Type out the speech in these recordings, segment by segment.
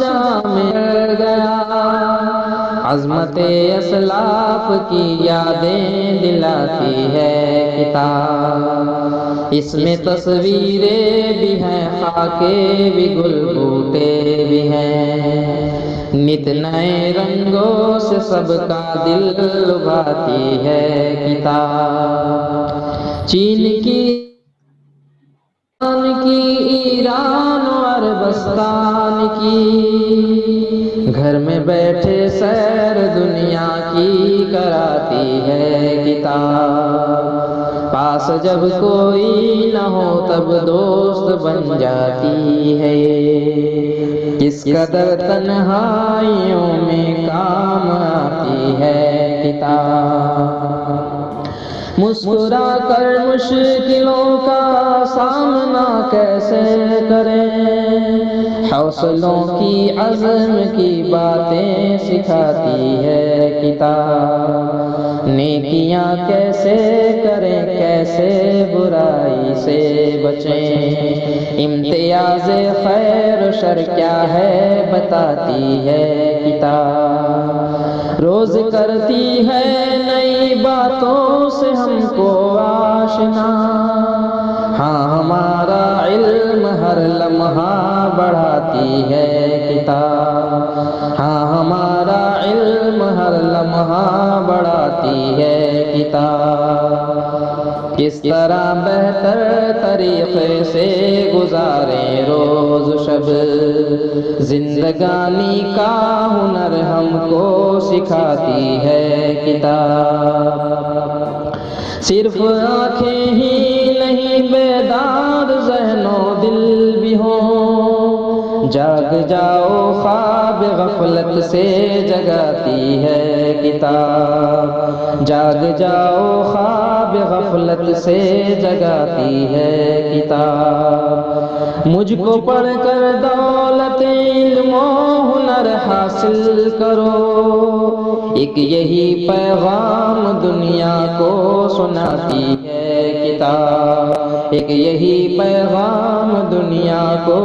جہاں مل گیا، عظمت اسلاف کی یادیں دلاتی ہے کتاب، اس میں تصویریں بھی ہیں، خاکے بھی، گل بوٹے بھی ہیں، نت نئے رنگوں سے سب کا دل لبھاتی ہے کتاب، چین کی ایران و عربستان کی، گھر میں بیٹھے سیر دنیا کی کراتی ہے کتاب، پاس جب کوئی نہ ہو تب دوست بن جاتی ہے، کس قدر تنہائیوں میں کام آتی ہے کتاب، مسکرا کر مشکلوں کا سامنا کیسے کریں، حوصلوں کی عزم کی باتیں سکھاتی ہے کتاب، نیکیاں کیسے کریں، کیسے برائی سے بچیں، امتیاز خیر و شر کیا ہے بتاتی ہے کتاب، روز کرتی ہے نئی باتوں سے ہم کو آشنا، ہاں ہمارا علم ہر لمحہ بڑھاتی ہے کتاب، ہاں ہمارا علم ہر لمحہ بڑھاتی ہے کتاب، کس طرح بہتر طریقے سے گزاریں روز شب، زندگانی کا ہنر ہم کو سکھاتی ہے کتاب، صرف آنکھیں ہی نہیں بیدار ذہن و دل بھی ہوں، جاگ جاؤ خواب غفلت سے جگاتی ہے کتاب، جاگ جاؤ خواب غفلت سے جگاتی ہے کتاب، مجھ کو پڑھ کر دولت علم و ہنر حاصل کرو، ایک یہی پیغام دنیا کو سناتی ہے کتاب، ایک یہی پیغام دنیا کو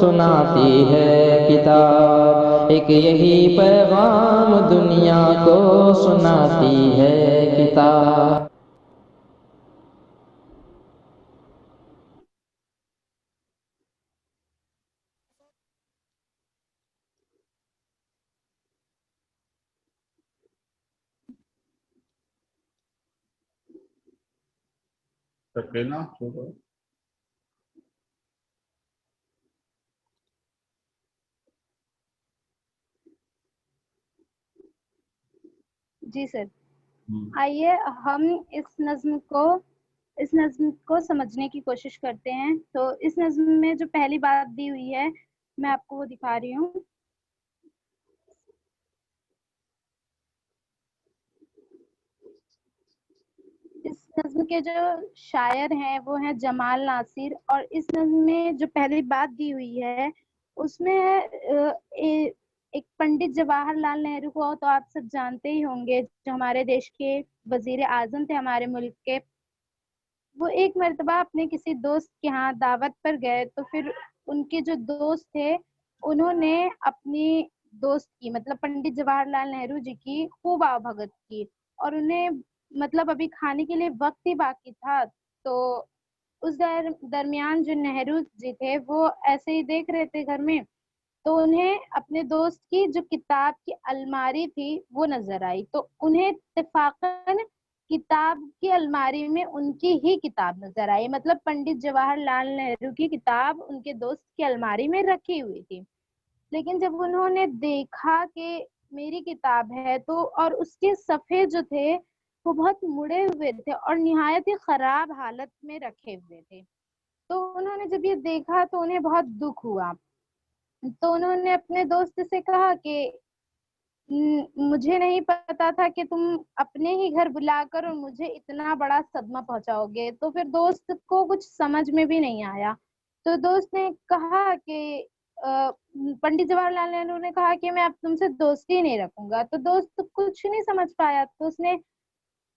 سناتی ہے کتاب، ایک یہی پیغام دنیا کو سناتی ہے کتاب۔ سکینہ چھوڑو۔ جی سر، آئیے ہم اس نظم کو سمجھنے کی کوشش کرتے ہیں۔ تو اس نظم میں جو پہلی بات دی ہوئی ہے میں آپ کو وہ دکھا رہی ہوں۔ اس نظم کے جو شاعر ہیں وہ ہیں جمال ناصر، اور اس نظم میں جو پہلی بات دی ہوئی ہے اس میں ایک پنڈت جواہر لال نہرو کو تو آپ سب جانتے ہی ہوں گے، جو ہمارے دیش کے وزیر اعظم تھے ہمارے ملک کے۔ وہ ایک مرتبہ اپنے کسی دوست کے ہاں دعوت پر گئے، تو پھر ان کے جو دوست تھے انہوں نے اپنی دوست کی مطلب پنڈت جواہر لال نہرو جی کی خوب آؤ بھگت کی، اور انہیں مطلب ابھی کھانے کے لیے وقت ہی باقی تھا۔ تو اس درمیان جو نہرو جی تھے وہ ایسے ہی دیکھ رہے تھے گھر میں، تو انہیں اپنے دوست کی جو کتاب کی الماری تھی وہ نظر آئی، تو انہیں اتفاقاً کتاب کی الماری میں ان کی ہی کتاب نظر آئی، مطلب پنڈت جواہر لال نہرو کی کتاب ان کے دوست کی الماری میں رکھی ہوئی تھی۔ لیکن جب انہوں نے دیکھا کہ میری کتاب ہے تو، اور اس کے صفحے جو تھے وہ بہت مڑے ہوئے تھے اور نہایت ہی خراب حالت میں رکھے ہوئے تھے، تو انہوں نے جب یہ دیکھا تو انہیں بہت دکھ ہوا۔ تو انہوں نے اپنے دوست سے کہا کہ مجھے نہیں پتا تھا کہ تم اپنے ہی گھر بلا کر اور مجھے اتنا بڑا صدمہ پہنچاؤ گے۔ تو پھر دوست کو کچھ سمجھ میں بھی نہیں آیا، تو دوست نے کہا کہ پنڈت جواہر لال نہرو نے کہا کہ میں اب تم سے دوستی نہیں رکھوں گا۔ تو دوست کچھ نہیں سمجھ پایا، تو اس نے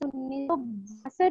1962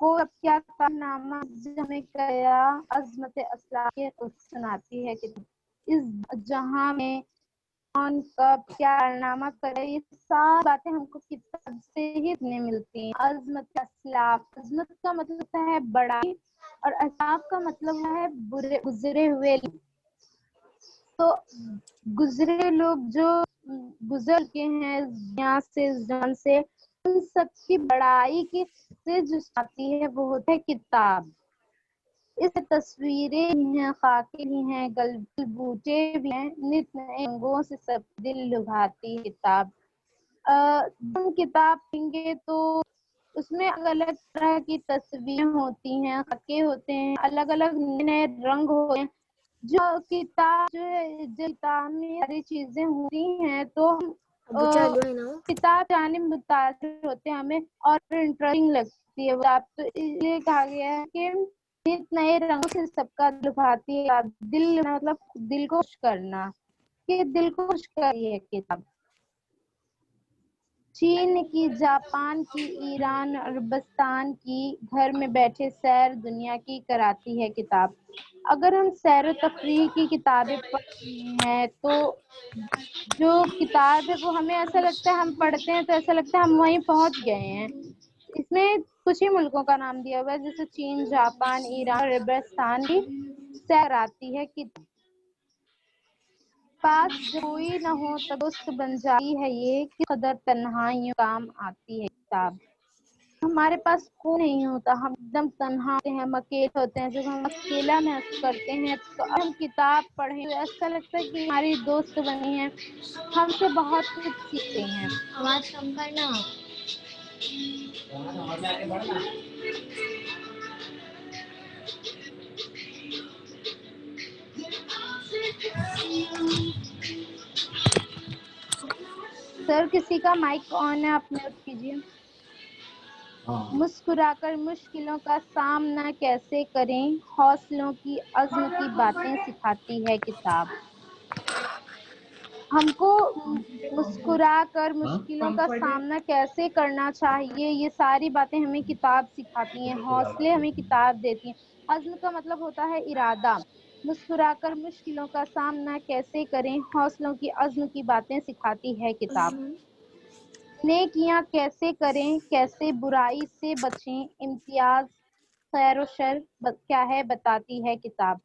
کو اب کیا کارنامہ ہمیں کیا عظمت اخلاق کے سناتی ہے کہ اس جہاں میں کون کب کیا کارنامہ کرے، یہ ساری باتیں ہم کو کتاب سے ہی ملتی ہیں۔ عظمت اخلاق، عظمت کا مطلب ہوتا ہے بڑائی اور اخلاق کا مطلب ہے گزرے ہوئے لوگ۔ تو گزرے لوگ جو گزر کے ہیں دنیا سے جان سے، ان سب کی بڑائی کی سے جو آتی ہے وہ ہوتا ہے کتاب۔ اس تصویریں بھی ہیں، خاکے بھی ہیں، گل بوٹے بھی ہیں، نت نئے رنگوں سے سب دل لبھاتی کتاب۔ ہم کتاب پڑھیں گے تو اس میں الگ الگ طرح کی تصویریں ہوتی ہیں، خاکے ہوتے ہیں، الگ الگ نئے رنگ ہوتے ہیں۔ جو کتاب جو ہے، جو کتاب میں ساری چیزیں ہوتی ہیں تو ہم کتاب جانب متاثر ہوتے ہیں، ہمیں اور انٹرسٹنگ لگتی ہے کتاب۔ تو اس لیے کہا گیا ہے کہ نت نئے رنگوں سے سب کا لبھاتی ہے دل، مطلب دل کو خوش کرنا، کہ دل کو خوش کری ہے کتاب۔ چین کی، جاپان کی، ایران، عربستان کی، گھر میں بیٹھے سیر دنیا کی کراتی ہے کتاب۔ اگر ہم سیر و تفریح کی کتابیں پڑھ رہے ہیں تو جو کتاب ہے وہ ہمیں ایسا لگتا ہے، ہم پڑھتے ہیں تو ایسا لگتا ہے ہم وہیں پہنچ گئے ہیں۔ اس میں کچھ ہی ملکوں کا نام دیا ہوا ہے، جیسے چین، جاپان، ایران، عربستان کی سیر آتی ہے کتاب۔ پاس جو کوئی نہ ہو تو دوست بن جاتی ہے یہ، کس قدر تنہائیوں کام آتی ہے کتاب۔ ہمارے پاس کوئی نہیں ہوتا، ہم ایک دم تنہا ہوتے ہیں، ہم اکیلے ہوتے ہیں، جب ہم اکیلا محسوس کرتے ہیں تو ہم کتاب پڑھیں تو ایسا لگتا ہے کہ ہماری دوست بنی ہے، ہم سے بہت کچھ سیکھتے ہیں۔ آواز کم کرنا۔ سر کسی کا مائک آن ہے، آپ میوٹ کیجیے۔ ہاں مسکرا کر مشکلوں کا سامنا کیسے کریں، حوصلوں کی عزم کی باتیں سکھاتی ہے کتاب۔ ہم کو مسکرا کر ہاں مشکلوں کا سامنا کیسے کرنا چاہیے، یہ ساری باتیں ہمیں کتاب سکھاتی ہیں، حوصلے ہمیں کتاب دیتی ہیں۔ عزم کا مطلب ہوتا ہے ارادہ۔ مسکرا کر مشکلوں کا سامنا کیسے کریں، حوصلوں کی عزم کی باتیں سکھاتی ہے کتاب۔ نیکیاں کیسے کریں، کیسے برائی سے بچیں، امتیاز خیر و شر کیا ہے بتاتی ہے کتاب۔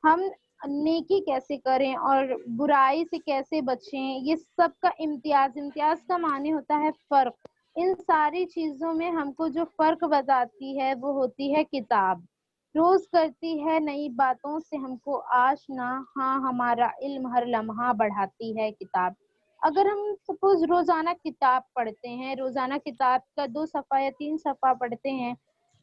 ہم نیکی کیسے کریں اور برائی سے کیسے بچیں، یہ سب کا امتیاز کا معنی ہوتا ہے فرق۔ ان ساری چیزوں میں ہم کو جو فرق بتاتی ہے وہ ہوتی ہے کتاب۔ روز کرتی ہے نئی باتوں سے ہم کو آشنا، ہاں ہمارا علم ہر لمحہ بڑھاتی ہے کتاب۔ اگر ہم سپوز روزانہ کتاب پڑھتے ہیں، روزانہ کتاب کا 2 صفحہ یا 3 صفحہ پڑھتے ہیں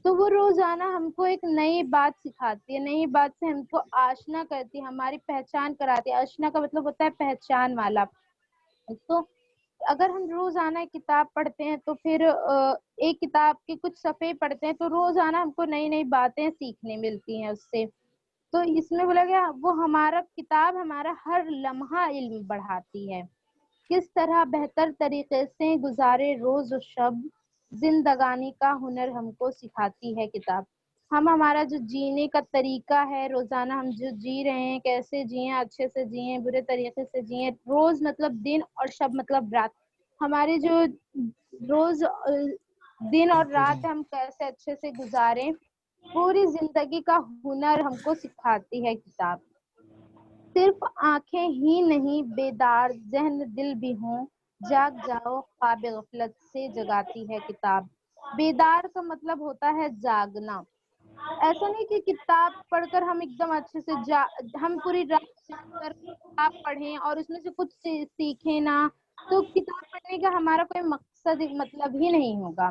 تو وہ روزانہ ہم کو ایک نئی بات سکھاتی ہے، نئی بات سے ہم کو آشنا کرتی ہے، ہماری پہچان کراتی ہے۔ آشنا کا مطلب ہوتا ہے پہچان والا۔ تو اگر ہم روزانہ کتاب پڑھتے ہیں تو پھر ایک کتاب کے کچھ صفحے پڑھتے ہیں تو روزانہ ہم کو نئی نئی باتیں سیکھنے ملتی ہیں اس سے۔ تو اس میں بولا گیا وہ ہمارا کتاب ہمارا ہر لمحہ علم بڑھاتی ہے۔ کس طرح بہتر طریقے سے گزارے روز و شب، زندگانی کا ہنر ہم کو سکھاتی ہے کتاب۔ ہمارا جو جینے کا طریقہ ہے، روزانہ ہم جو جی رہے ہیں کیسے جئیں، اچھے سے جئیں، برے طریقے سے جئیں۔ روز مطلب دن اور شب مطلب رات۔ ہماری جو روز دن اور رات ہم کیسے اچھے سے گزاریں، پوری زندگی کا ہنر ہم کو سکھاتی ہے کتاب۔ صرف آنکھیں ہی نہیں بیدار ذہن دل بھی ہوں، جاگ جاؤ خواب غفلت سے جگاتی ہے کتاب۔ بیدار کا مطلب ہوتا ہے جاگنا۔ ایسا نہیں کہ کتاب پڑھ کر ہم ایک دم اچھے سے ہم پوری رات جاگ کر کتاب پڑھیں اور اس میں سے کچھ سیکھیں نہ، تو کتاب پڑھنے کا ہمارا کوئی مقصد مطلب ہی نہیں ہوگا۔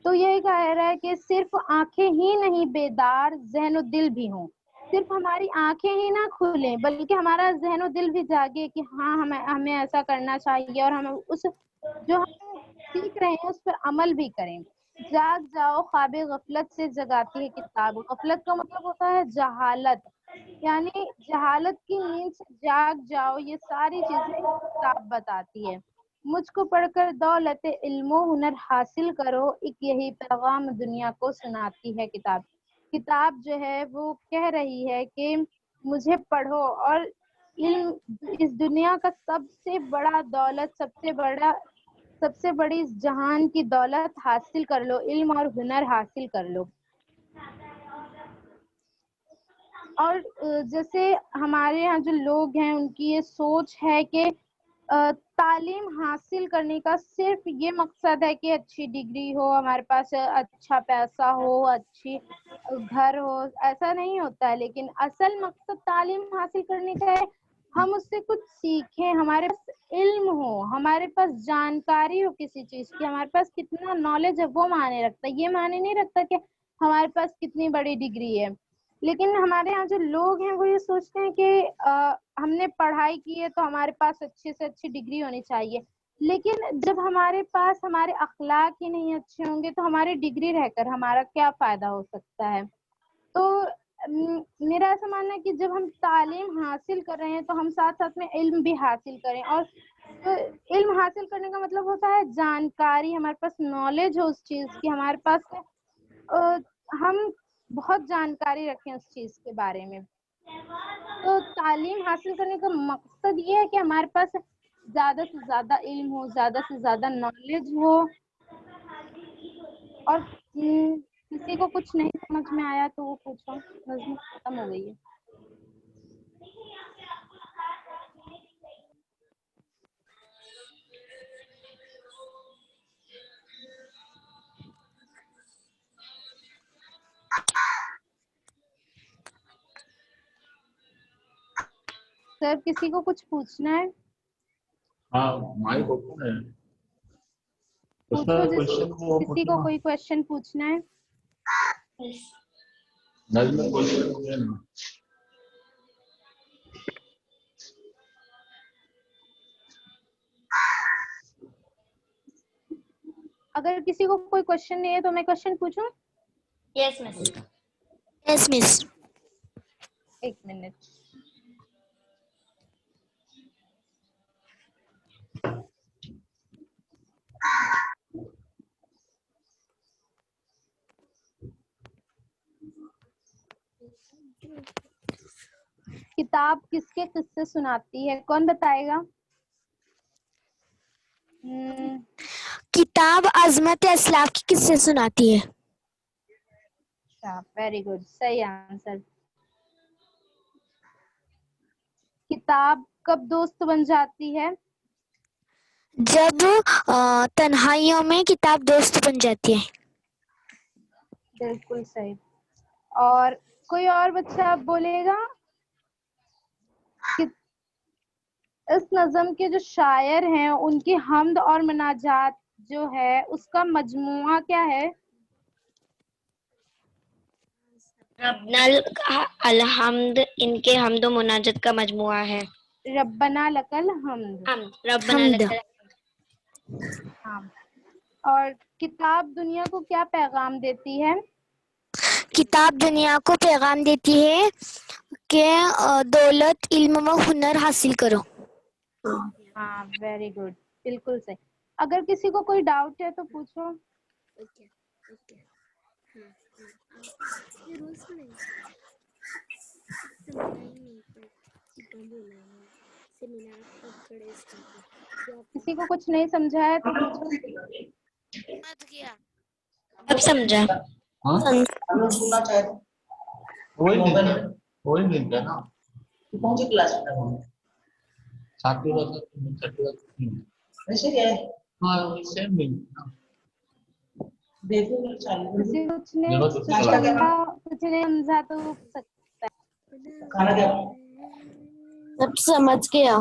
تو یہی کہہ رہا ہے کہ صرف آنکھیں ہی نہیں بیدار ذہن و دل بھی ہوں۔ صرف ہماری آنکھیں ہی نہ کھلیں بلکہ ہمارا ذہن و دل بھی جاگے کہ ہاں ہمیں ایسا کرنا چاہیے اور ہمیں اس جو ہم سیکھ رہے ہیں اس پر عمل بھی کریں۔ جاگ جاؤ خواب غفلت سے جگاتی ہے کتاب۔ غفلت کا مطلب ہوتا ہے جہالت، یعنی جہالت کی نیند سے جاگ جاؤ، یہ ساری چیزیں کتاب بتاتی ہے۔ مجھ کو پڑھ کر دولت علم و ہنر حاصل کرو، ایک یہی پیغام دنیا کو سناتی ہے کتاب. کتاب جو ہے وہ کہہ رہی ہے کہ مجھے پڑھو اور علم اس دنیا کا سب سے بڑا دولت، سب سے بڑی اس جہان کی دولت حاصل کر لو، علم اور ہنر حاصل کر لو. اور جیسے ہمارے یہاں جو لوگ ہیں ان کی یہ سوچ ہے کہ تعلیم حاصل کرنے کا صرف یہ مقصد ہے کہ اچھی ڈگری ہو، ہمارے پاس اچھا پیسہ ہو، اچھی گھر ہو. ایسا نہیں ہوتا ہے، لیکن اصل مقصد تعلیم حاصل کرنے کا ہے ہم اس سے کچھ سیکھیں، ہمارے پاس علم ہو، ہمارے پاس جانکاری ہو کسی چیز کی، ہمارے پاس کتنا نالج ہے وہ معنی رکھتا ہے. یہ معنی نہیں رکھتا کہ ہمارے پاس کتنی بڑی ڈگری ہے. لیکن ہمارے یہاں جو لوگ ہیں وہ یہ سوچتے ہیں کہ ہم نے پڑھائی کی ہے تو ہمارے پاس اچھی سے اچھی ڈگری ہونی چاہیے. لیکن جب ہمارے پاس ہمارے اخلاق ہی نہیں اچھے ہوں گے تو ہماری ڈگری رہ کر ہمارا کیا فائدہ ہو سکتا ہے. تو میرا ایسا ماننا ہے کہ جب ہم تعلیم حاصل کر رہے ہیں تو ہم ساتھ ساتھ میں علم بھی حاصل کریں. اور علم حاصل کرنے کا مطلب ہوتا ہے جانکاری، ہمارے پاس نالج ہو اس چیز کی، ہمارے پاس ہم بہت جانکاری رکھیں اس چیز کے بارے میں. تو تعلیم حاصل کرنے کا مقصد یہ ہے کہ ہمارے پاس زیادہ سے زیادہ علم ہو، زیادہ سے زیادہ نالج ہو. اور کسی کو کچھ نہیں سمجھ میں آیا تو وہ پوچھو، نظم ختم ہو گئی ہے. سر کسی کو کچھ پوچھنا ہے؟ ہاں مائک اوپن ہے. اس میں پوچھو، کوشچن کو کسی کو کوئی کوشچن پوچھنا ہے؟ نظم میں کوشچن ہو گیا نا. اگر کسی کو کوئی کوشچن نہیں ہے تو میں کوشچن پوچھوں. یس مس. یس مس. ایک منٹ. کتاب کس کے قصے سناتی ہے؟ کون بتائے گا؟ کتاب عظمت اسلاف کی قصے سناتی ہے. اچھا، ویری گڈ، صحیح آنسر. کتاب کب دوست بن جاتی ہے؟ جب تنہائیوں میں کتاب دوست بن جاتی ہے. بالکل صحیح. اور کوئی اور بچہ بولے گا کہ اس نظم کے جو شاعر ہیں ان کی حمد اور مناجات جو ہے اس کا مجموعہ کیا ہے؟ ربنا الحمد ان کے حمد و مناجت کا مجموعہ ہے. ربنا لکل حمد. ربنا لکل. ہاں. اور کتاب دنیا کو کیا پیغام دیتی ہے؟ کتاب دنیا کو پیغام دیتی ہے کہ دولت علم و ہنر حاصل کرو. ہاں، ویری گڈ، بالکل صحیح. اگر کسی کو کوئی ڈاؤٹ ہے تو پوچھو. کسی کو کچھ نہیں سمجھا ہے تو پوچھو. اب سمجھا. وہی ملتا ہے نا. کون سی کلاس میں ساتھی ہاں سیم ملتا ہے. کسی کچھ نہیں سمجھا تو سکتا ہے. اب سمجھ گیا.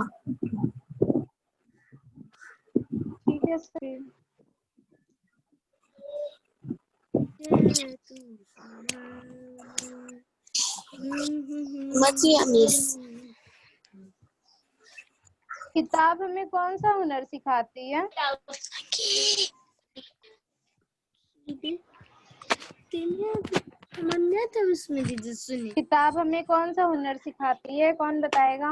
ٹھیک ہے پھر. سمجھ گیا مس. کتاب ہمیں کون سا ہنر سکھاتی ہے؟ کتاب ہمیں کون سا ہنر سکھاتی ہے؟ کون بتائے گا؟